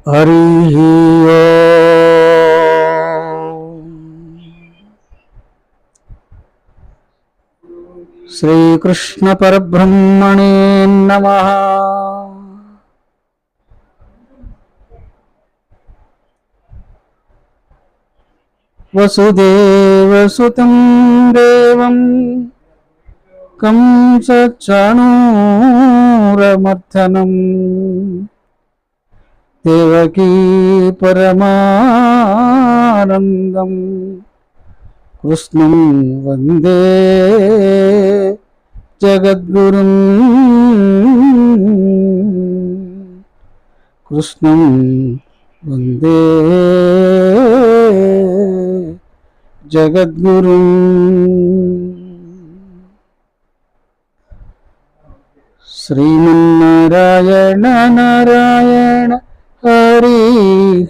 हरिः ओम्। श्रीकृष्ण परब्रह्मणे नमः। वसुदेवसुतं देवं कंसचाणूरमर्दनं देवकी परमानन्दं कृष्णं वन्दे जगद्गुरुं। कृष्णं वन्दे जगद्गुरुं। श्रीमन्नारायण नारायण हरि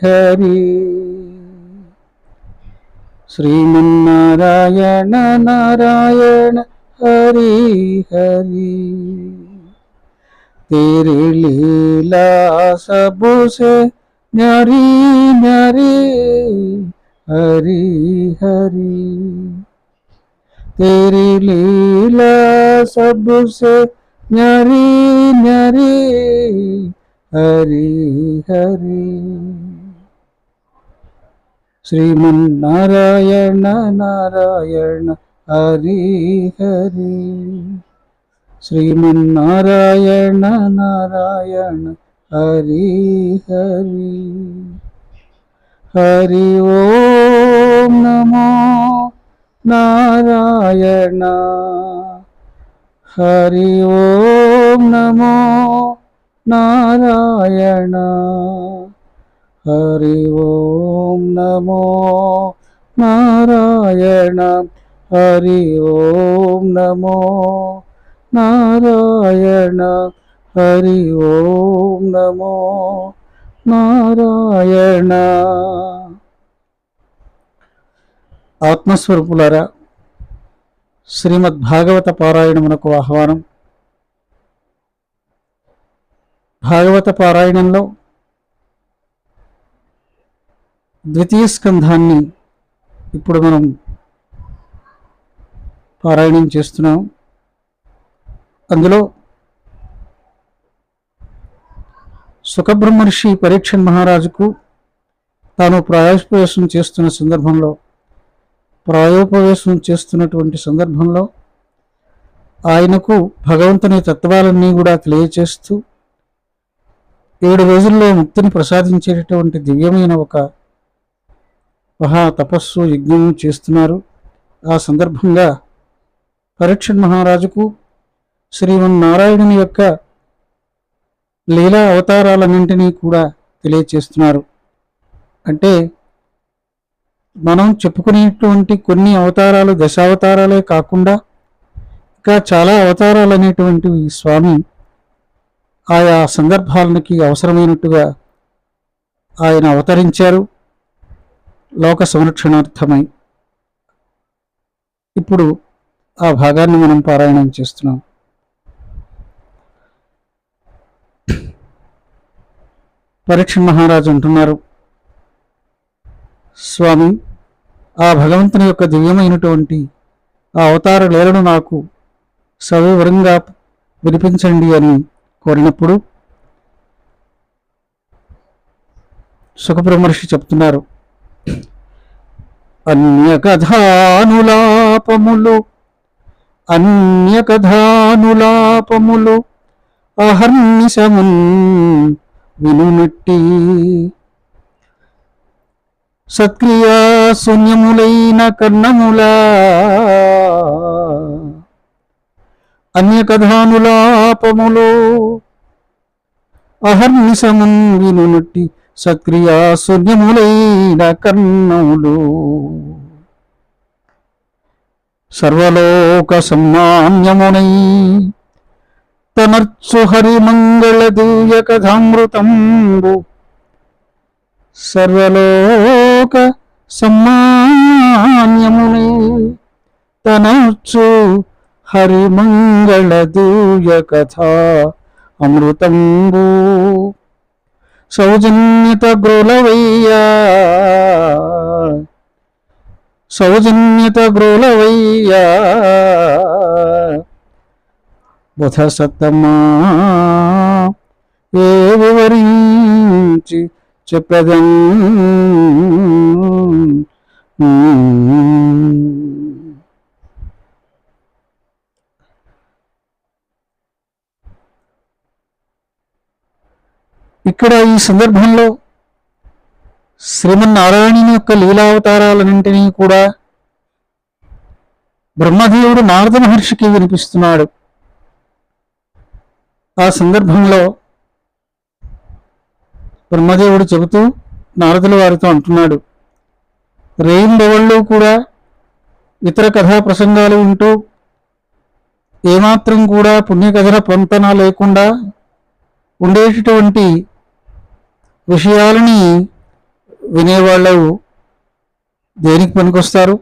हरि। श्रीमन्नारायण नारायण हरि हरि। तेरी लीला सबसे न्यारी न्यारी हरि हरि। तेरी लीला सबसे न्यारी न्यारी हरि हरि। श्रीमन्नारायण नारायण हरि हरि। श्रीमन्नारायण नारायण हरि हरि। हरि ओम नमो नारायण। हरि ओम नमो नारायण। हरि ओम नमो नारायण। हरि ओम नमो नारायण। हरि ओम नमो నారాయణ. ఆత్మస్వరూపులారా, శ్రీమద్ భాగవత పారాయణమునకు ఆహ్వానం. భాగవత పారాయణంలో ద్వితీయ స్కంధాన్ని ఇప్పుడు మనం పారాయణం చేస్తున్నాం. అందులో సుఖబ్రహ్మర్షి పరీక్షణ్ మహారాజుకు తాను ప్రాయోపవేశం చేస్తున్నటువంటి సందర్భంలో ఆయనకు భగవంతుని తత్వాలన్నీ కూడా తెలియచేస్తూ 7 రోజుల్లో ముక్తిని ప్రసాదించేటటువంటి దివ్యమైన ఒక మహా తపస్సు యజ్ఞం చేస్తున్నారు. ఆ సందర్భంగా పరీక్షణ్ మహారాజుకు శ్రీమన్నారాయణుని యొక్క లీలా అవతారాలన్నింటినీ కూడా తెలియచేస్తున్నారు. అంటే మనం చెప్పుకునేటువంటి కొన్ని అవతారాలు దశావతారాలే కాకుండా ఇంకా చాలా అవతారాలు అనేటువంటివి స్వామి ఆయా సందర్భాలకి అవసరమైనట్టుగా ఆయన అవతరించారు లోక సంరక్షణార్థమై. ఇప్పుడు ఆ భాగాన్ని మనం పారాయణం చేస్తున్నాం. పరీక్షణ్ మహారాజు అంటున్నారు, స్వామి, ఆ భగవంతుని యొక్క దివ్యమైనటువంటి ఆ అవతార లీలను నాకు సవివరంగా వినిపించండి అని కోరినప్పుడు సుఖబ్రహ్మర్షి చెప్తున్నారు, అన్యకథానులాపములు అహర్నిశమున్ వినునట్టి సత్క్రియా శూన్యములైన కర్ణములా అన్యకథానులాపములు అహర్నిశమున్ వినునట్టి సత్క్రియా శూన్యములైన కర్ణములు సర్వలోక సమ్మాన్యమునై తనర్చు హరిమంగళ దివ్య కథామృతంబు సర్వలోక సమ్మాన్యమునై తనర్చు హరిమంగళ దివ్య కథా అమృతంబు సౌజన్యత గ్రోలవయ్యా సౌజన్యత గ్రోలవయ్యా బుధ సత్తమా ఏ వివరించి చెప్పదం. ఇక్కడ ఈ సందర్భంలో శ్రీమన్నారాయణుని యొక్క లీలావతారాలన్నింటినీ కూడా బ్రహ్మదేవుడు నారద మహర్షికి వినిపిస్తున్నాడు. ఆ సందర్భంలో బ్రహ్మదేవుడు చెబుతూ నారదుల వారితో అంటున్నాడు, రేయింబవళ్ళు కూడా ఇతర కథా ప్రసంగాలు ఉంటూ ఏమాత్రం కూడా పుణ్యకథల పొంతన లేకుండా ఉండేటటువంటి విషయాలని వినేవాళ్ళు దేనికి పనికొస్తారు?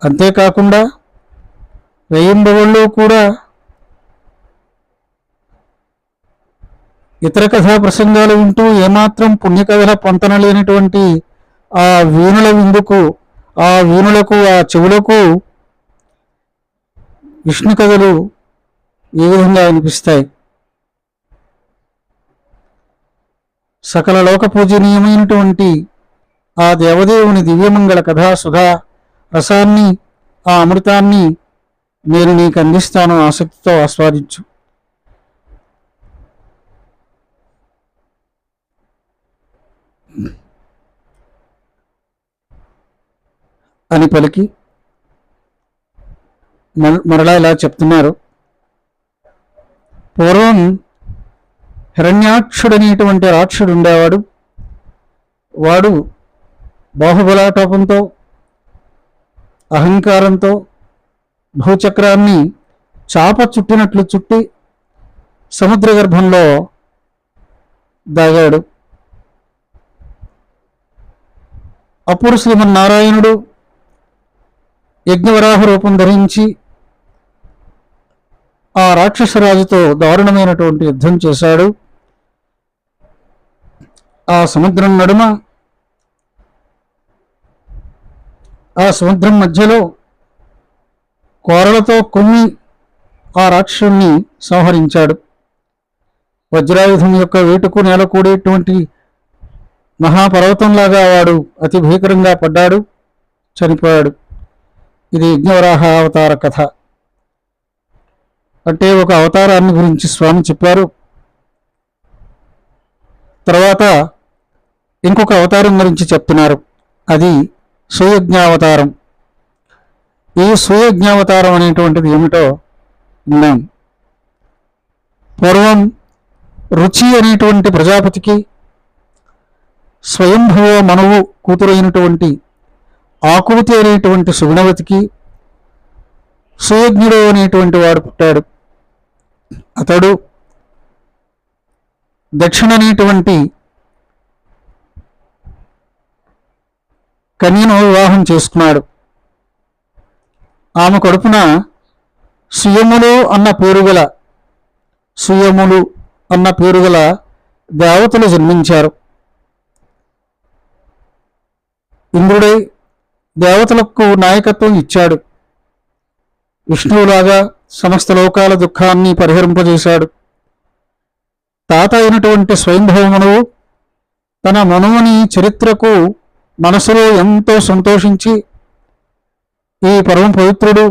అంతేకాకుండా రేయింబవళ్ళు కూడా ఇతర కథా ప్రసంగాలు ఉంటూ ఏమాత్రం పుణ్యకథల పొంతన లేనటువంటి ఆ వీణుల విందుకు, ఆ వీణులకు, ఆ చెవులకు విష్ణు కథలు ఏ విధంగా అనిపిస్తాయి? సకల లోక పూజనీయమైనటువంటి ఆ దేవదేవుని దివ్యమంగళ కథా సుధా రసాన్ని, ఆ అమృతాన్ని నేను నీకు అందిస్తాను, ఆసక్తితో ఆస్వాదించు అని పలికి మరలా ఇలా చెప్తున్నారు. పూర్వం హిరణ్యాక్షుడనేటువంటి రాక్షుడు ఉండేవాడు. వాడు బాహుబలాటోపంతో, అహంకారంతో భూచక్రాన్ని చాప చుట్టినట్లు చుట్టి సముద్ర గర్భంలో దాగాడు. అప్పుడు శ్రీమన్నారాయణుడు యజ్ఞవరాహ రూపం ధరించి ఆ రాక్షసరాజుతో దారుణమైనటువంటి యుద్ధం చేశాడు. ఆ సముద్రం నడుమ, ఆ సముద్రం మధ్యలో కోరలతో కొమ్మి ఆ రాక్షసుని సంహరించాడు. వజ్రాయుధం యొక్క వేటుకు నేలకూడేటువంటి మహాపర్వతంలాగా వాడు అతి భీకరంగా పడ్డాడు, చనిపోయాడు. ఇది యజ్ఞవరాహ అవతార కథ. అంటే ఒక అవతారాన్ని గురించి స్వామి చెప్పారు. తర్వాత ఇంకొక అవతారం గురించి చెప్తున్నారు, అది సుయజ్ఞావతారం. ఈ సుయజ్ఞావతారం అనేటువంటిది ఏమిటో విన్నాం. పూర్వం రుచి అనేటువంటి ప్రజాపతికి స్వయంభవ మనువు కూతురైనటువంటి ఆకువతి అనేటువంటి సుగుణవతికి సుయజ్ఞుడు అనేటువంటి వాడు పుట్టాడు. అతడు దక్షిణ అనేటువంటి కన్యను వివాహం చేసుకున్నాడు. ఆమె కడుపున సుయములు అన్న పేరుగల దేవతలు జన్మించారు. ఇంద్రుడై దేవతలకు నాయకత్వం ఇచ్చాడు. విష్ణువులాగా సమస్త లోకాల దుఃఖాన్ని పరిహరింపజేశాడు. తాత అయినటువంటి స్వయంభవమనువు తన మనువుని చరిత్రకు మనసులో ఎంతో సంతోషించి, ఈ పరమ పవిత్రుడు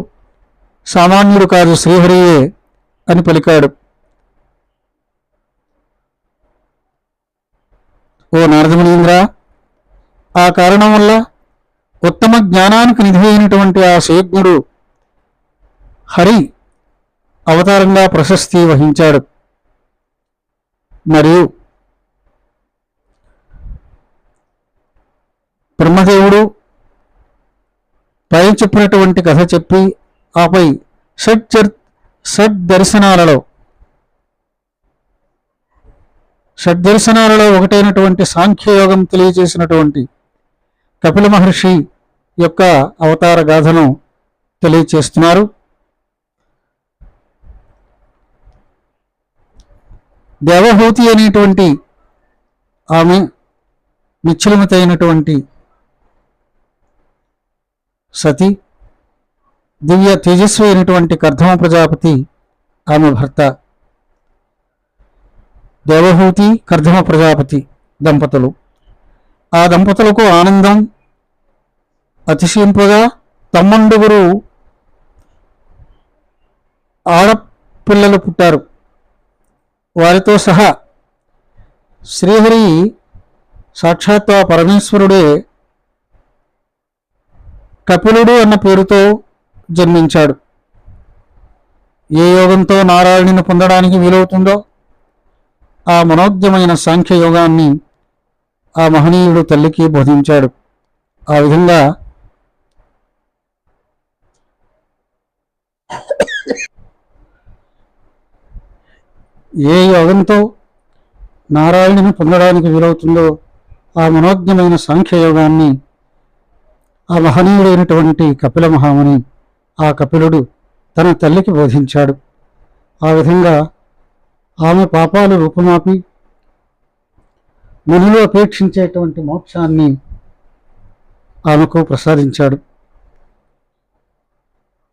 సామాన్యుడు కాదు, శ్రీహరియే అని పలికాడు. ఓ నారదమునీంద్ర, ఆ కారణం వల్ల ఉత్తమ జ్ఞానానికి నిధి అయినటువంటి ఆ సుయజ్ఞుడు హరి అవతారంగా ప్రశస్తి వహించాడు. మరియు బ్రహ్మదేవుడు పై చెప్పినటువంటి కథ చెప్పి ఆపై షడ్ దర్శనాలలో ఒకటైనటువంటి సాంఖ్యయోగం తెలియజేసినటువంటి కపిల మహర్షి యొక్క అవతార గాథను తెలియచేస్తున్నారు. దేవహూతి అనేటువంటి ఆమె నిశ్చలమతి అయినటువంటి సతి, దివ్య తేజస్వి అయినటువంటి కర్దమ ప్రజాపతి ఆమె భర్త. దేవహూతి కర్దమ ప్రజాపతి దంపతులు. ఆ దంపతులకు ఆనందం అతిశయింపగా తమ్మండుగురు ఆడపిల్లలు పుట్టారు. వారితో సహా శ్రీహరి సాక్షాత్ పరమేశ్వరుడే కపిలుడు అన్న పేరుతో జన్మించాడు. ఏ యోగంతో నారాయణుని పొందడానికి వీలవుతుందో ఆ మనోజ్ఞమైన సాంఖ్య యోగాన్ని ఆ మహనీయుడు తల్లికి బోధించాడు. ఆ విధంగా ఏ యోగంతో నారాయణుని పొందడానికి వీలవుతుందో ఆ మనోజ్ఞమైన సాంఖ్యయోగాన్ని ఆ మహనీయుడైనటువంటి కపిల మహాముని, ఆ కపిలుడు తన తల్లికి బోధించాడు. ఆ విధంగా ఆమె పాపాలు రూపుమాపి మునులు అపేక్షించేటువంటి మోక్షాన్ని ఆమెకు ప్రసాదించాడు.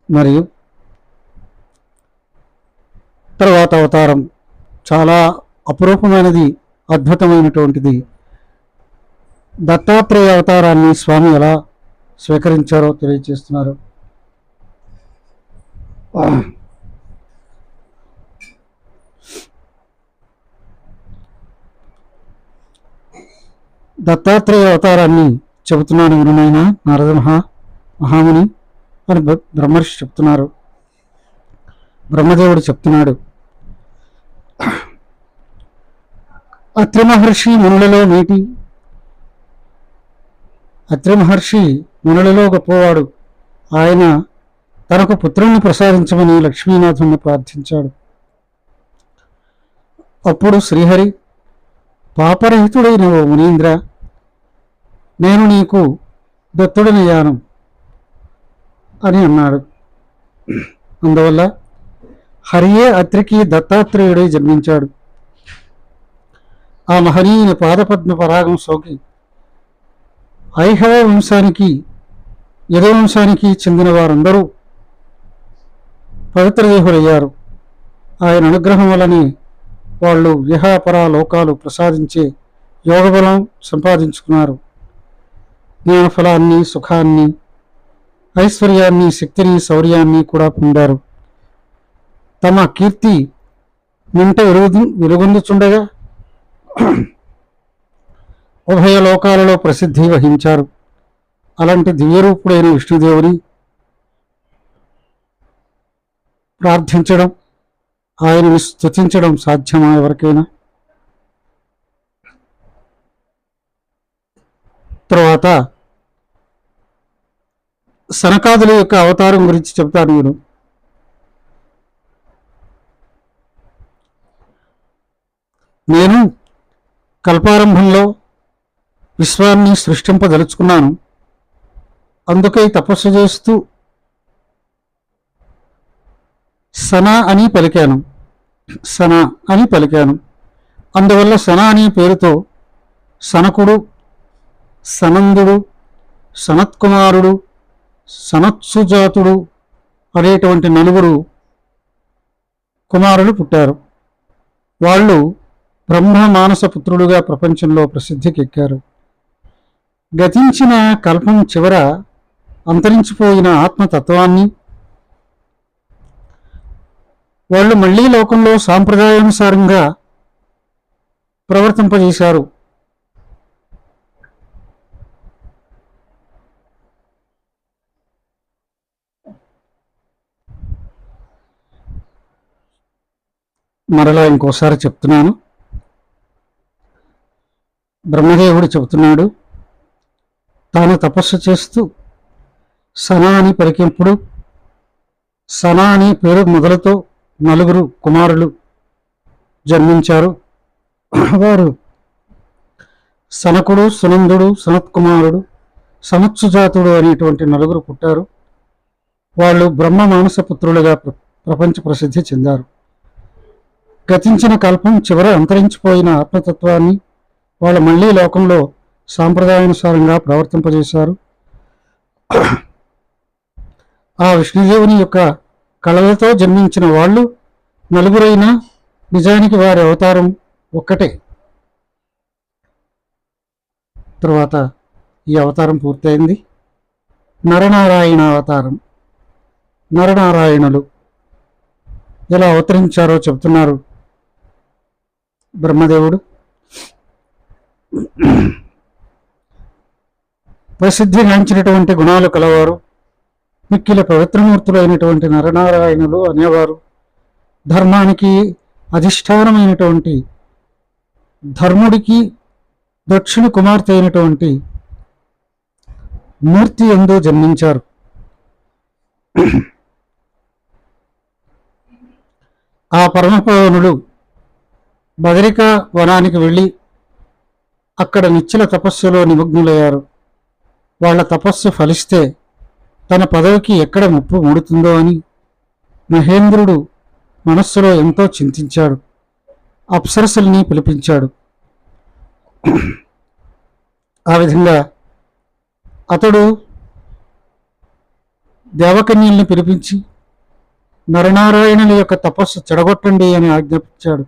మరియు తర్వాత అవతారం చాలా అపురూపమైనది, అద్భుతమైనటువంటిది. దత్తాత్రేయ అవతారాన్ని స్వామి ఎలా స్వీకరించారో తెలియజేస్తున్నారు. దత్తాత్రేయ అవతారాన్ని చెబుతున్నాను వినునైనా నారద మహాముని అని బ్రహ్మర్షి చెప్తున్నారు. బ్రహ్మదేవుడు చెప్తున్నాడు, అత్రి మహర్షి మునులలో నీటి. అత్రి మహర్షి మునులలో గొప్పవాడు. ఆయన తనకు పుత్రుణ్ణి ప్రసాదించమని లక్ష్మీనాథుణ్ణి ప్రార్థించాడు. అప్పుడు శ్రీహరి, పాపరహితుడైన ఓ మునీంద్ర, నేను నీకు దత్తుడనయ్యాను అని అన్నాడు. అందువల్ల హరియే అత్రికి దత్తాత్రేయుడై జన్మించాడు. ఆ మహనీయుని పాదపద్మ పరాగం సోకి ఐహవ వంశానికి యదువంశానికి చెందిన వారందరూ పవిత్రదేహులయ్యారు. ఆయన అనుగ్రహం వలనే వాళ్ళు ఇహాపరా లోకాలు ప్రసాదించే యోగబలం సంపాదించుకున్నారు. జ్ఞానఫలాన్ని, సుఖాన్ని, ఐశ్వర్యాన్ని, శక్తిని, శౌర్యాన్ని కూడా పొందారు. తమ కీర్తి మింట వెలుగొందుచుండగా ఉభయ లోకాలలో ప్రసిద్ధి వహించారు. అలాంటి దివ్యరూపుడైన విష్ణుదేవుని ప్రార్థించడం, ఆయనని స్తుతించడం సాధ్యమా ఎవరికైనా? తర్వాత సనకాదుల యొక్క అవతారం గురించి చెప్తాను నేను. నేను కల్పారంభంలో విశ్వాన్ని సృష్టింపదలుచుకున్నాను. అందుకై తపస్సు చేస్తూ సన అని పలికాను. అందువల్ల సన అనే పేరుతో సనకుడు, సనందుడు, సనత్కుమారుడు, సనత్సుజాతుడు అనేటువంటి నలుగురు కుమారులు పుట్టారు. వాళ్ళు బ్రహ్మ మానస పుత్రులుగా ప్రపంచంలో ప్రసిద్ధికెక్కారు. గతించిన కల్పం చివర అంతరించిపోయిన ఆత్మతత్వాన్ని వాళ్ళు మళ్లీ లోకంలో సాంప్రదాయానుసారంగా ప్రవర్తింపజేశారు. మరలా ఇంకోసారి చెప్తున్నాను. బ్రహ్మదేవుడు చెబుతున్నాడు, తాను తపస్సు చేస్తూ సనా అని పలికినప్పుడు సనా అని పేరు మొదలుతో నలుగురు కుమారులు జన్మించారు. వారు సనకుడు, సునందుడు, సనత్కుమారుడు, సనత్సుజాతుడు అనేటువంటి నలుగురు పుట్టారు. వాళ్ళు బ్రహ్మ మానస పుత్రులుగా ప్రపంచ ప్రసిద్ధి చెందారు. గతించిన కల్పం చివర అంతరించిపోయిన ఆత్మతత్వాన్ని వాళ్ళు మళ్ళీ లోకంలో సాంప్రదాయానుసారంగా ప్రవర్తింపజేశారు. ఆ విష్ణుదేవుని యొక్క కళలతో జన్మించిన వాళ్ళు నలుగురైనా నిజానికి వారి అవతారం ఒక్కటే. తర్వాత ఈ అవతారం పూర్తయింది. నరనారాయణ అవతారం. నరనారాయణులు ఎలా అవతరించారో చెబుతున్నారు బ్రహ్మదేవుడు. ప్రసిద్ధిగాంచినటువంటి గుణాలు కలవారు, మిక్కిల పవిత్రమూర్తులు అయినటువంటి నరనారాయణులు అనేవారు ధర్మానికి అధిష్టానమైనటువంటి ధర్ముడికి దక్షిణ కుమార్తె అయినటువంటి మూర్తి యందు జన్మించారు. ఆ పరమపవనులు బదరిక వనానికి వెళ్ళి అక్కడ నిశ్చల తపస్సులో నిమగ్నులయ్యారు. వాళ్ళ తపస్సు ఫలిస్తే తన పదవికి ఎక్కడ ముప్పు మూడుతుందో అని మహేంద్రుడు మనస్సులో ఎంతో చింతించాడు. అప్సరసల్ని పిలిపించాడు. ఆ విధంగా అతడు దేవకన్యల్ని పిలిపించి నరనారాయణుల యొక్క తపస్సు చెడగొట్టండి అని ఆజ్ఞాపించాడు.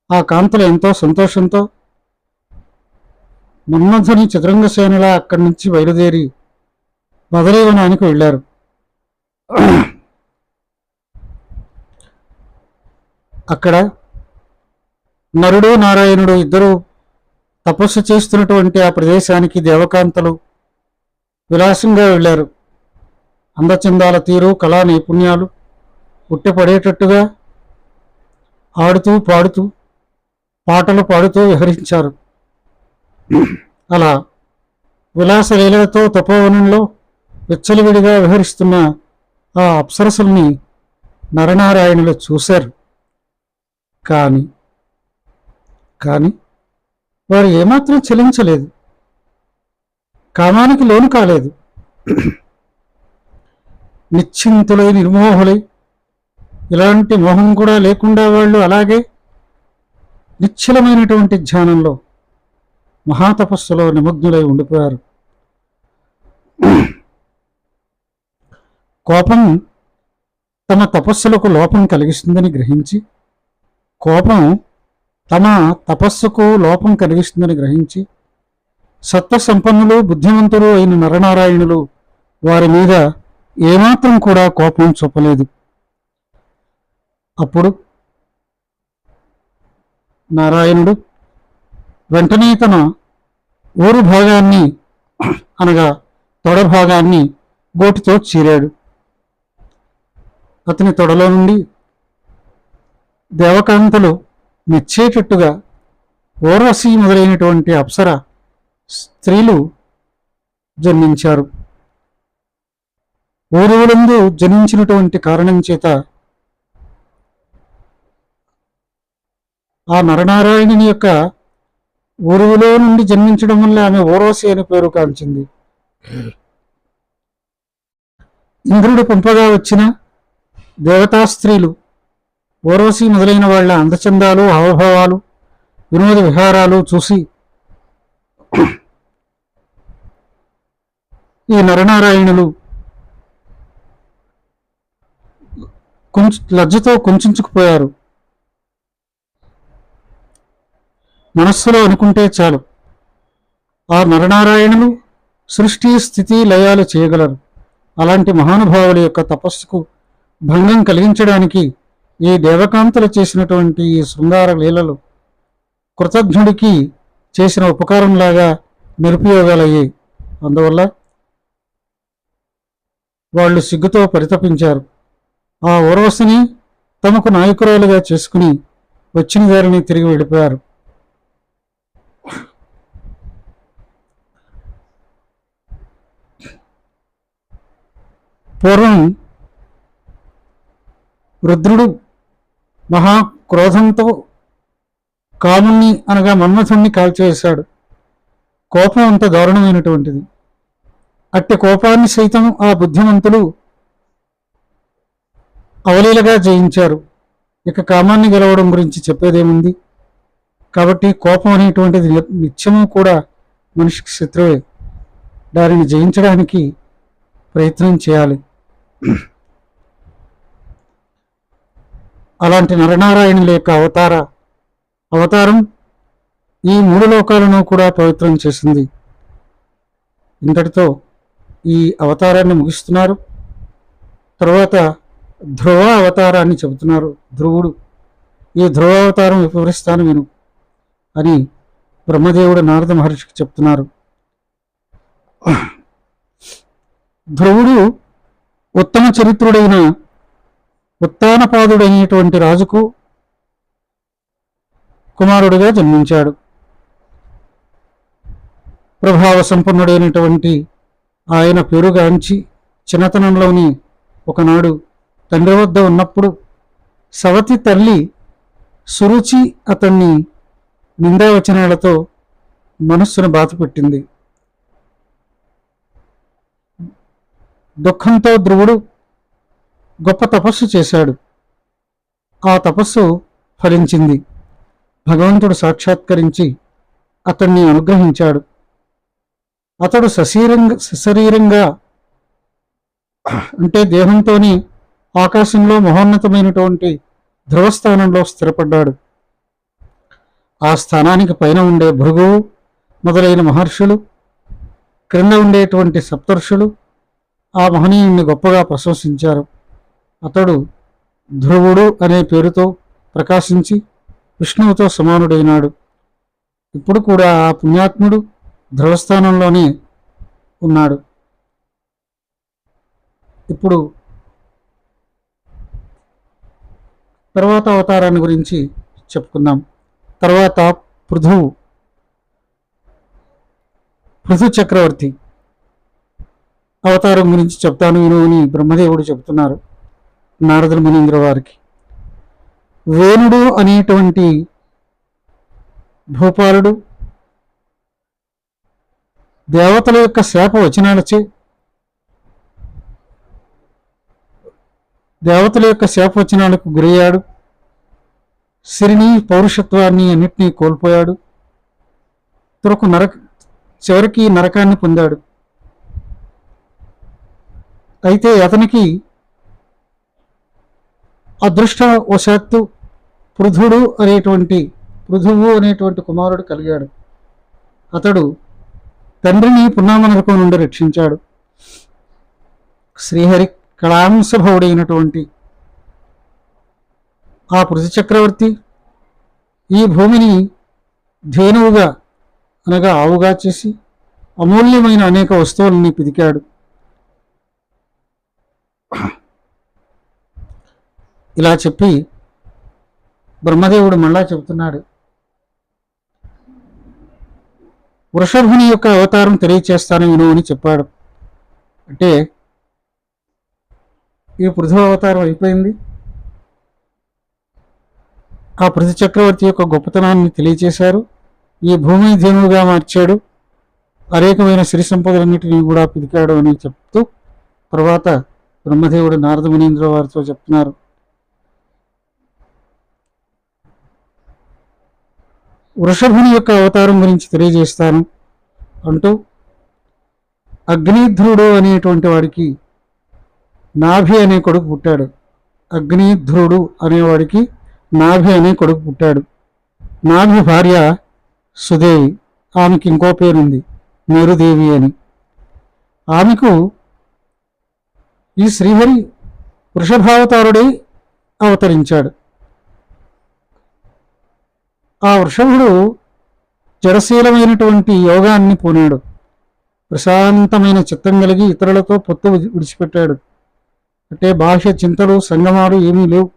ఆ కాంతలు ఎంతో సంతోషంతో మన్మథుని చతురంగసేనలా అక్కడి నుంచి బయలుదేరి బదరీవనానికి వెళ్ళారు. అక్కడ నరుడు నారాయణుడు ఇద్దరు తపస్సు చేస్తున్నటువంటి ఆ ప్రదేశానికి దేవకాంతలు విలాసంగా వెళ్ళారు. అందచందాల తీరు, కళా నైపుణ్యాలు ఉట్టిపడేటట్టుగా ఆడుతూ పాడుతూ పాటలు పాడుతూ విహరించారు. అలా విలాసలీలతో తపోవనంలో విచ్చలవిడిగా విహరిస్తున్న ఆ అప్సరసుల్ని నరనారాయణులు చూశారు. కానీ వారు ఏమాత్రం చలించలేదు, కామానికి లోను కాలేదు. నిశ్చింతులై నిర్మోహులై, ఇలాంటి మోహం కూడా లేకుండా వాళ్ళు అలాగే నిశ్చలమైనటువంటి ధ్యానంలో మహాతపస్సులో నిమగ్నులై ఉండిపోయారు. కోపం తమ తపస్సులకు లోపం కలిగిస్తుందని గ్రహించి సత్వసంపన్నులు బుద్ధిమంతులు అయిన నరనారాయణులు వారి మీద ఏమాత్రం కూడా కోపం చూపలేదు. అప్పుడు నారాయణుడు వెంటనే తన ఊరు భాగాన్ని అనగా తొడ భాగాన్ని గోటితో చీరాడు. అతని తొడలో నుండి దేవకాంతలు మెచ్చేటట్టుగా ఓర్వశి మొదలైనటువంటి అప్సర స్త్రీలు జన్మించారు. ఊరువులందు జన్మించినటువంటి కారణం చేత ఆ నరనారాయణుని యొక్క ఊరువులో నుండి జన్మించడం వల్ల ఆమె ఓర్వశి అని పేరు కాంచింది. ఇంద్రుడు పంపగా వచ్చిన దేవతా స్త్రీలు ఓర్వశి మొదలైన వాళ్ళ అందచందాలు, హావభావాలు, వినోద విహారాలు చూసి ఈ నరనారాయణులు లజ్జతో కుంచుకుపోయారు. మనస్సులో అనుకుంటే చాలు, ఆ నరనారాయణులు సృష్టి స్థితి లయాలు చేయగలరు. అలాంటి మహానుభావుల యొక్క తపస్సుకు భంగం కలిగించడానికి ఈ దేవకాంతలు చేసినటువంటి ఈ శృంగార లీలలు కృతజ్ఞుడికి చేసిన ఉపకారంలాగా నిరుపయోగాలయ్యాయి. అందువల్ల వాళ్ళు సిగ్గుతో పరితపించారు. ఆ ఊర్వశిని తమకు నాయకురాలుగా చేసుకుని వచ్చిన దారిని తిరిగి వెళ్ళిపోయారు. పూర్వం రుద్రుడు మహాక్రోధంతో కాముణ్ణి అనగా మన్మథుణ్ణి కాల్చివేశాడు. కోపం అంత దారుణమైనటువంటిది. అట్టి కోపాన్ని సైతం ఆ బుద్ధిమంతులు అవలీలగా జయించారు. ఇక కామాన్ని గెలవడం గురించి చెప్పేదేముంది. కాబట్టి కోపం అనేటువంటిది నిత్యము కూడా మనిషికి శత్రువే. దానిని జయించడానికి ప్రయత్నం చేయాలి. అలాంటి నరనారాయణుల యొక్క అవతారం ఈ 3 లోకాలను కూడా పవిత్రం చేసింది. ఇంతటితో ఈ అవతారాన్ని ముగిస్తున్నారు. తర్వాత ధ్రువ అవతారాన్ని చెబుతున్నారు. ధ్రువుడు, ఈ ధ్రువ అవతారం వివరిస్తాను విను అని బ్రహ్మదేవుడు నారద మహర్షికి చెప్తున్నారు. ధ్రువుడు ఉత్తమ చరిత్రుడైన ఉత్తానపాదుడైనటువంటి రాజుకు కుమారుడిగా జన్మించాడు. ప్రభావ సంపన్నుడైనటువంటి ఆయన పేరుగాంచి చిన్నతనంలోని ఒకనాడు తండ్రి వద్ద ఉన్నప్పుడు సవతి తల్లి సురుచి అతన్ని నిందావచనాలతో మనస్సును బాధపెట్టింది. దుఃఖంతో ధ్రువుడు గొప్ప తపస్సు చేశాడు. ఆ తపస్సు ఫలించింది. భగవంతుడు సాక్షాత్కరించి అతన్ని అనుగ్రహించాడు. అతడు సశరీరంగా అంటే దేహంతోని ఆకాశంలో మహోన్నతమైనటువంటి ధ్రువస్థానంలో స్థిరపడ్డాడు. ఆ స్థానానికి పైన ఉండే భృగువు మొదలైన మహర్షులు, క్రింద ఉండేటువంటి సప్తర్షులు ఆ మహనీయుణ్ణి గొప్పగా ప్రశంసించారు. అతడు ధ్రువుడు అనే పేరుతో ప్రకాశించి విష్ణువుతో సమానుడైనాడు. ఇప్పుడు కూడా ఆ పుణ్యాత్ముడు ధ్రువస్థానంలోనే ఉన్నాడు. ఇప్పుడు తర్వాత అవతారాన్ని గురించి చెప్పుకుందాం. తర్వాత పృథు చక్రవర్తి అవతారం గురించి చెప్తాను విను అని బ్రహ్మదేవుడు చెప్తున్నారు నారద మునీంద్ర వారికి. వేణుడు అనేటువంటి భూపాలుడు దేవతల యొక్క శాప వచనాలచే గురయ్యాడు. సిరిని, పౌరుషత్వాన్ని అన్నిటినీ కోల్పోయాడు. చివరికి నరకాన్ని పొందాడు. అయితే అతనికి అదృష్టవశాత్తు పృథువు అనేటువంటి కుమారుడు కలిగాడు. అతడు తండ్రిని పున్నామనరకం నుండి రక్షించాడు. శ్రీహరి కళాంశభవుడైనటువంటి ఆ పృథు చక్రవర్తి ఈ భూమిని ధేనువుగా అనగా ఆవుగా చేసి అమూల్యమైన అనేక వస్తువులని పిదికాడు. ఇలా చెప్పి బ్రహ్మదేవుడు మళ్ళా చెబుతున్నాడు. వృషభుని యొక్క అవతారం తెలియచేస్తాను విను అని చెప్పాడు. అంటే ఈ పృథు అవతారం అయిపోయింది. ఆ పృథు చక్రవర్తి యొక్క గొప్పతనాన్ని తెలియచేశారు. ఈ భూమిని ధేనువుగా మార్చాడు, అనేకమైన సిరి సంపదలన్నిటినీ కూడా పిదికాడు అని చెప్తూ తర్వాత బ్రహ్మదేవుడు నారద మునీంద్ర వారితో చెప్తున్నారు. వృషభుని యొక్క అవతారం గురించి తెలియజేస్తాను అంటూ అగ్నిధ్రుడు అనేటువంటి వాడికి నాభి అనే కొడుకు పుట్టాడు. అగ్నిధ్రుడు అనేవాడికి నాభి అనే కొడుకు పుట్టాడు. నాభి భార్య సుదేవి, ఆమెకి ఇంకో పేరుంది మేరుదేవి అని. ఆమెకు ఈ శ్రీహరి వృషభావతారుడై అవతరించాడు. ఆ వృషభుడు జడశీలమైనటువంటి యోగాన్ని పూనాడు. ప్రశాంతమైన చిత్తం కలిగి ఇతరులతో పొత్తు విడిచిపెట్టాడు. అంటే బాహ్య చింతలు, సంగమాలు ఏమీ లేవు.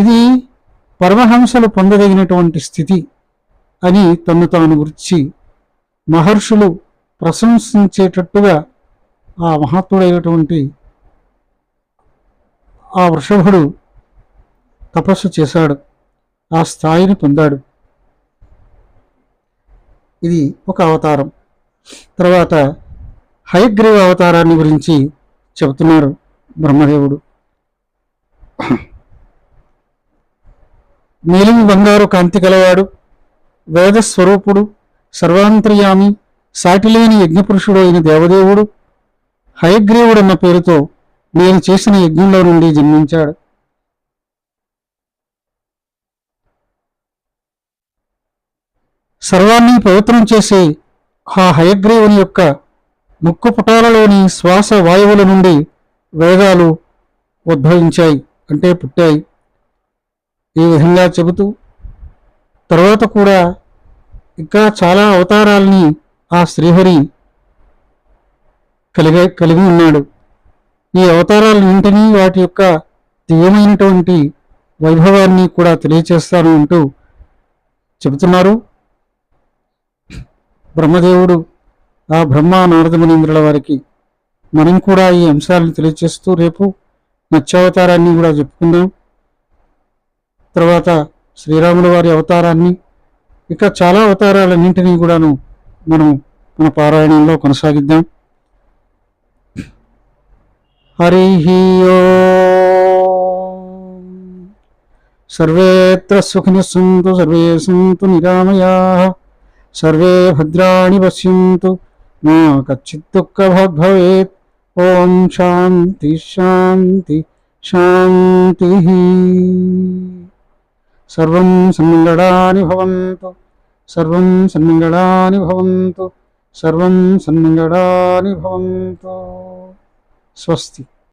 ఇది పరమహంసలు పొందదగినటువంటి స్థితి అని తన్ను తాను గురించి మహర్షులు ప్రశంసించేటట్టుగా ఆ మహాత్ముడైనటువంటి ఆ వృషభుడు తపస్సు చేశాడు, ఆ స్థాయిని పొందాడు. ఇది ఒక అవతారం. తర్వాత హయగ్రీవ అవతారాన్ని గురించి చెబుతున్నారు బ్రహ్మదేవుడు. నీలిమి బంగారు కాంతి గలవాడు, వేదస్వరూపుడు, సర్వాంతర్యామి, సాటిలేని యజ్ఞపురుషుడు అయిన దేవదేవుడు హయగ్రీవుడన్న పేరుతో నేను చేసిన యజ్ఞంలో నుండి జన్మించాడు. సర్వాన్ని పవిత్రం చేసే ఆ హయగ్రీవుని యొక్క ముక్కు పుటాలలోని శ్వాస వాయువుల నుండి వేదాలు ఉద్భవించాయి, అంటే పుట్టాయి. ఈ విధంగా చెబుతూ తర్వాత కూడా ఇంకా చాలా అవతారాలని ఆ శ్రీహరి కలిగి ఉన్నాడు. ఈ అవతారాలన్నింటినీ వాటి యొక్క దివ్యమైనటువంటి వైభవాన్ని కూడా తెలియచేస్తాను అంటూ చెబుతున్నారు. బ్రహ్మదేవుడు ఆ బ్రహ్మ నారద మునీంద్రుల వారికి మనం కూడా ఈ అంశాలను తెలియచేస్తూ రేపు మత్స్యావతారాన్ని కూడా చెప్పుకుందాం. తర్వాత శ్రీరాముల వారి అవతారాన్ని, ఇక చాలా అవతారాలన్నింటినీ కూడాను మనం మన పారాయణంలో కొనసాగిద్దాం. హరి ఓం. సర్వేత్ర సుఖినః సంతు సర్వే సంతు నిరామయాః, సర్వే భద్రాణి పశ్యంతు మా కచ్చిత్ దుఃఖభాగ్ భవేత్. ఓం శాంతి శాంతి శాంతి. సర్వం సన్మంగళాని భవంతు, సర్వం సన్మంగళాని భవంతు, సర్వం సన్మంగళాని భవంతు. స్వస్తి.